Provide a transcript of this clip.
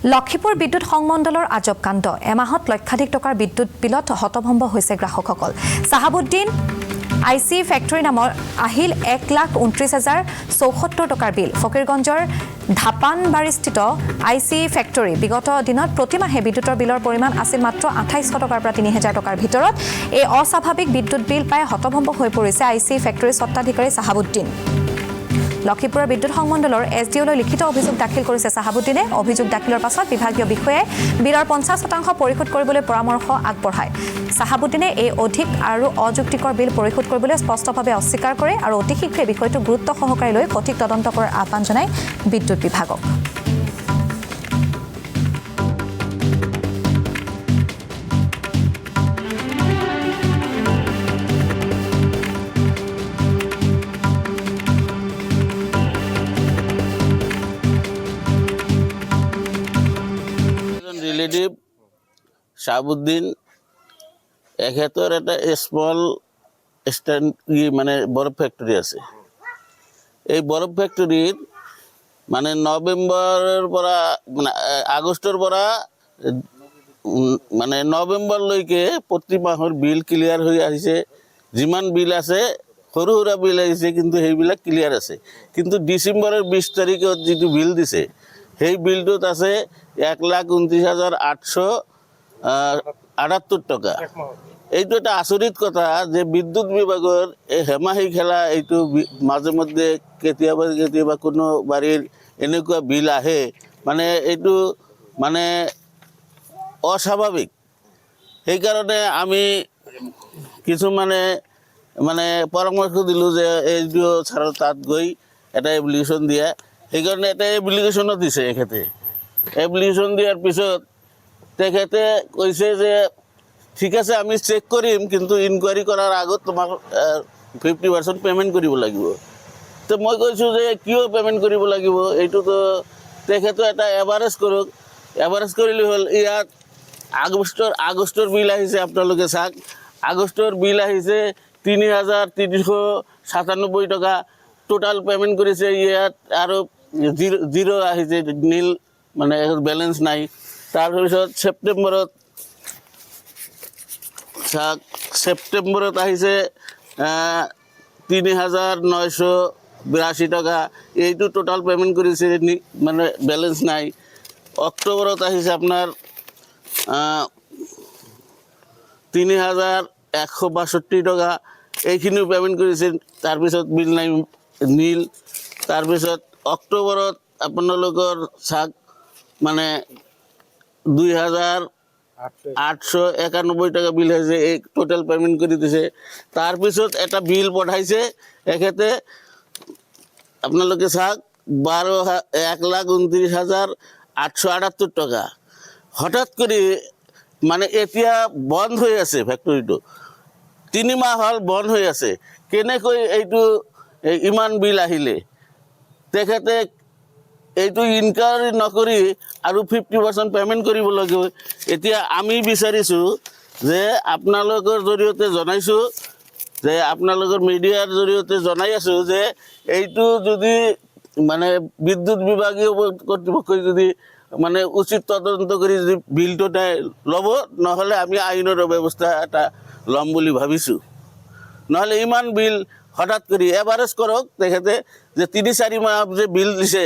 লক্ষীপুৰ বিদ্যুৎ সংমণ্ডলৰ আজব কাণ্ড এমাহত লক্ষাধিক টকাৰ বিদ্যুৎ বিলত হতভম্ব হৈছে গ্ৰাহকসকল চাহাবুদ্দিন আইচি ফেক্টৰী নামৰ আহিল 1,29,074 টকাৰ বিল ফকিৰগঞ্জৰ ধাপানবাৰীস্থিত আইচি ফেক্টৰী বিগত দিনত প্ৰতিমাহে বিদ্যুতৰ বিলৰ পৰিমাণ আছিল মাত্ৰ 2800 টকাৰ পৰা 3000 টকাৰ ভিতৰত এই অস্বাভাৱিক বিদ্যুৎ বিল পাই হতভম্ব হৈ পৰিছে আইচি ফেক্টৰীৰ স্বত্বাধিকাৰী চাহাবুদ্দিন লক্ষীপুৰৰ বিদ্যুৎ সংমণ্ডলৰ এছডিঅ'লৈ লিখিত অভিযোগ দাখিল কৰিছে চাহাবুদ্দিনে অভিযোগ দাখিলৰ পাছত বিভাগীয় বিষয়াই বিলৰ 50% পৰিশোধ কৰিবলৈ পৰামৰ্শ আগবঢ়ায় চাহাবুদ্দিনে এই অধিক আৰু অযুক্তিকৰ বিল পৰিশোধ কৰিবলৈ স্পষ্টভাৱে অস্বীকাৰ কৰে আৰু অতি শীঘ্ৰে বিষয়টো গুৰুত্ব সহকাৰে লৈ সঠিক তদন্ত কৰাৰ আহ্বান জনায় বিদ্যুৎ বিভাগক ৰিলেটিভ শাহাবুদ্দিন এখেতৰ এটা স্মল স্ট্যান্ড মানে বৰফ ফ্যাক্টৰি আছে এই বৰফ ফ্যাক্টৰিৰ মানে নভেম্বৰেৰ পৰা মানে আগস্টৰ পৰা মানে নভেম্বৰলৈকে প্ৰতি মাহৰ বিল ক্লিয়াৰ হৈ আহিছে যিমান বিল আছে সৰু সৰু বিল আহিছে কিন্তু সেইবিলাক ক্লিয়াৰ আছে কিন্তু ডিসেম্বৰৰ 20 তাৰিখত যিটো বিল দিছে সেই বিলটোত আছে 1,29,878 টকা এইটো এটা আচৰিত কথা যে বিদ্যুৎ বিভাগৰ এই হেমাহি খেলা এইটো মাজে মধ্যে কেতিয়াবা কোনো বাৰীৰ এনেকুৱা বিল আহে মানে এইটো মানে অস্বাভাৱিক সেইকাৰণে আমি কিছু মানে পৰামৰ্শ দিলোঁ যে এইটো ছাৰৰ তাত গৈ এটা এপ্লিকেশ্যন দিয়া সেইকাৰণে এটা এপ্লিকেশ্যনো দিছে এখেতে এপ্লিকেশ্যন দিয়াৰ পিছত তেখেতে কৈছে যে ঠিক আছে আমি চেক কৰিম কিন্তু ইনকুৱাৰী কৰাৰ আগত তোমাক 50% পেমেণ্ট কৰিব লাগিব তো মই কৈছোঁ যে কিয় পেমেণ্ট কৰিব লাগিব এইটোতো তেখেতে এটা এভাৰেজ কৰক এভাৰেজ কৰিলে হ'ল ইয়াত আগষ্টৰ বিল আহিছে আপোনালোকে চাওক আগষ্টৰ বিল আহিছে 3,397 টকা টোটাল পেমেণ্ট কৰিছে ইয়াত আৰু জিৰ' আহিছে নীল মানে বেলেঞ্চ নাই তাৰপিছত ছেপ্টেম্বৰত আহিছে 3,982 টকা এইটো টোটাল পেমেণ্ট কৰিছে মানে বেলেঞ্চ নাই অক্টোবৰত আহিছে আপোনাৰ 3,162 টকা এইখিনিও পেমেণ্ট কৰিছে তাৰপিছত বিল নাই নীল তাৰপিছত অক্টোবৰত আপোনালোকৰ চাক মানে 2,891 টকা বিল হৈছে এই টোটাল পেমেণ্ট কৰি দিছে তাৰপিছত এটা বিল পঠাইছে এখেতে আপোনালোকে চাওক 1,29,878 টকা হঠাৎ কৰি মানে এতিয়া বন্ধ হৈ আছে ফেক্টৰীটো 3 মাহ হ'ল বন্ধ হৈ আছে কেনেকৈ এইটো ইমান বিল আহিলে তেখেতে এইটো ইনকুৱাৰী নকৰি আৰু 50% পেমেণ্ট কৰিব লাগিব এতিয়া আমি বিচাৰিছোঁ যে আপোনালোকৰ জৰিয়তে জনাইছোঁ যে আপোনালোকৰ মিডিয়াৰ জৰিয়তে জনাই আছোঁ যে এইটো যদি মানে বিদ্যুৎ বিভাগীয় কৰ্তৃপক্ষই যদি মানে উচিত তদন্ত কৰি যদি বিলটো ল'ব নহ'লে আমি আইনৰ ব্যৱস্থা এটা ল'ম বুলি ভাবিছোঁ নহ'লে ইমান বিল হঠাৎ কৰি এভাৰেজ কৰক তেখেতে যে 3-4 মাহ যে বিল দিছে